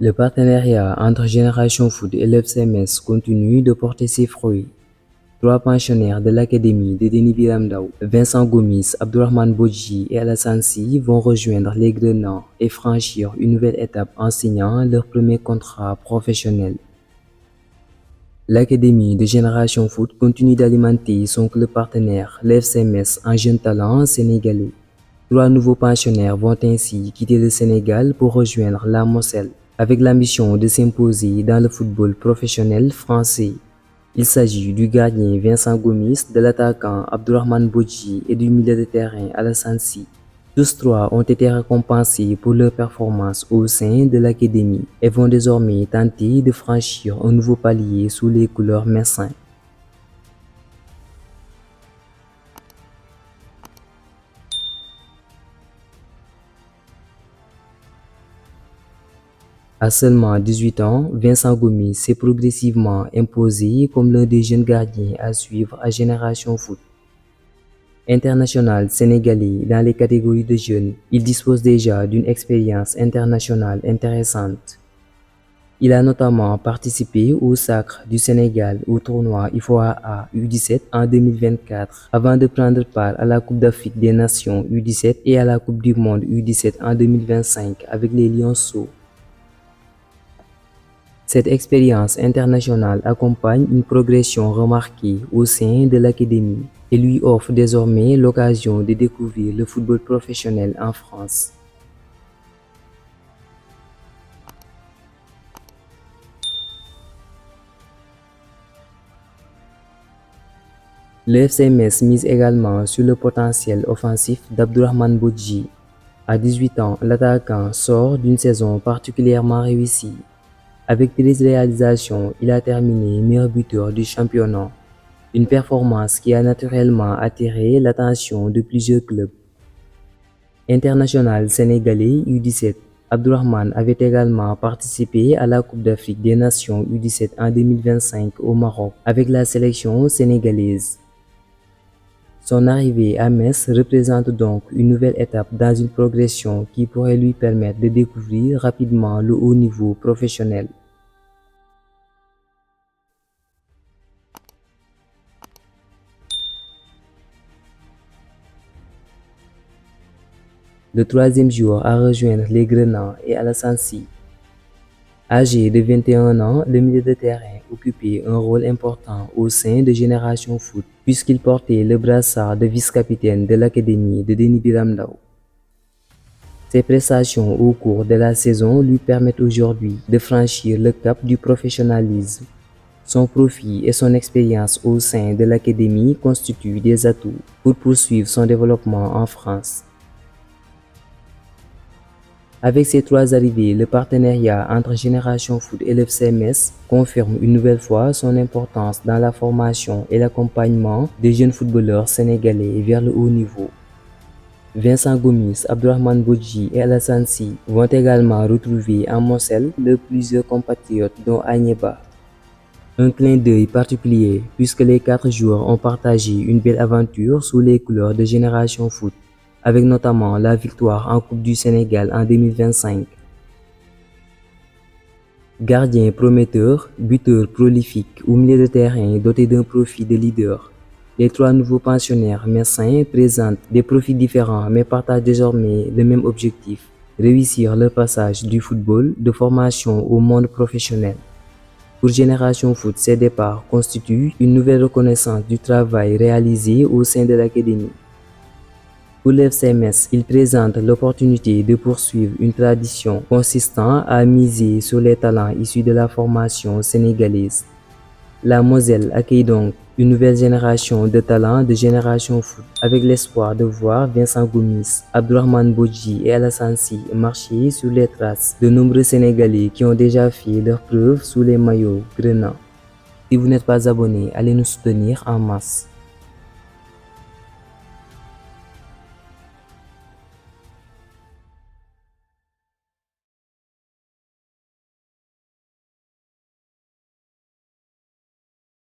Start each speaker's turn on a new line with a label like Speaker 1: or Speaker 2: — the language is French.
Speaker 1: Le partenariat entre Génération Foot et l'FC Metz continue de porter ses fruits. Trois pensionnaires de l'académie de Denis Biram Ndao, Vincent Gomis, Abdourahmane Bodji et Alassane Sy vont rejoindre les Grenats et franchir une nouvelle étape en signant leur premier contrat professionnel. L'académie de Génération Foot continue d'alimenter son club partenaire, l'FC Metz, en jeunes talents sénégalais. Trois nouveaux pensionnaires vont ainsi quitter le Sénégal pour rejoindre la Moselle, avec l'ambition de s'imposer dans le football professionnel français. Il s'agit du gardien Vincent Gomis, de l'attaquant Abdourahmane Bodji et du milieu de terrain Alassane Sy. Tous trois ont été récompensés pour leur performance au sein de l'académie et vont désormais tenter de franchir un nouveau palier sous les couleurs messins. À seulement 18 ans, Vincent Gomis s'est progressivement imposé comme l'un des jeunes gardiens à suivre à Génération Foot. International sénégalais dans les catégories de jeunes, il dispose déjà d'une expérience internationale intéressante. Il a notamment participé au Sacre du Sénégal au tournoi IFOA U17 en 2024, avant de prendre part à la Coupe d'Afrique des Nations U17 et à la Coupe du Monde U17 en 2025 avec les Lionceaux. Cette expérience internationale accompagne une progression remarquée au sein de l'académie et lui offre désormais l'occasion de découvrir le football professionnel en France. Le FC Metz mise également sur le potentiel offensif d'Abdourahmane Bodji. À 18 ans, l'attaquant sort d'une saison particulièrement réussie. Avec 13 réalisations, il a terminé meilleur buteur du championnat, une performance qui a naturellement attiré l'attention de plusieurs clubs. International sénégalais U17, Abdourahmane avait également participé à la Coupe d'Afrique des Nations U17 en 2025 au Maroc avec la sélection sénégalaise. Son arrivée à Metz représente donc une nouvelle étape dans une progression qui pourrait lui permettre de découvrir rapidement le haut niveau professionnel. Le troisième joueur à rejoindre les Grenats est Alassane Sy. Âgé de 21 ans, le milieu de terrain occupait un rôle important au sein de Génération Foot puisqu'il portait le brassard de vice-capitaine de l'académie de Denis Biram Ndao. Ses prestations au cours de la saison lui permettent aujourd'hui de franchir le cap du professionnalisme. Son profil et son expérience au sein de l'académie constituent des atouts pour poursuivre son développement en France. Avec ces trois arrivées, le partenariat entre Génération Foot et l'FC Metz confirme une nouvelle fois son importance dans la formation et l'accompagnement des jeunes footballeurs sénégalais vers le haut niveau. Vincent Gomis, Abdourahmane Bodji et Alassane Sy vont également retrouver en Moselle leurs plusieurs compatriotes dont Agneba. Un clin d'œil particulier puisque les quatre joueurs ont partagé une belle aventure sous les couleurs de Génération Foot, avec notamment la victoire en Coupe du Sénégal en 2025. Gardien prometteur, buteur prolifique ou milieu de terrain doté d'un profil de leader, les trois nouveaux pensionnaires messins présentent des profils différents mais partagent désormais le même objectif, réussir leur passage du football de formation au monde professionnel. Pour Génération Foot, ces départs constituent une nouvelle reconnaissance du travail réalisé au sein de l'académie. Pour l'FC Metz, il présente l'opportunité de poursuivre une tradition consistant à miser sur les talents issus de la formation sénégalaise. La Moselle accueille donc une nouvelle génération de talents de Génération Foot avec l'espoir de voir Vincent Gomis, Abdourahmane Bodji et Alassane Sy marcher sur les traces de nombreux Sénégalais qui ont déjà fait leurs preuves sous les maillots grenats. Si vous n'êtes pas abonné, allez nous soutenir en masse.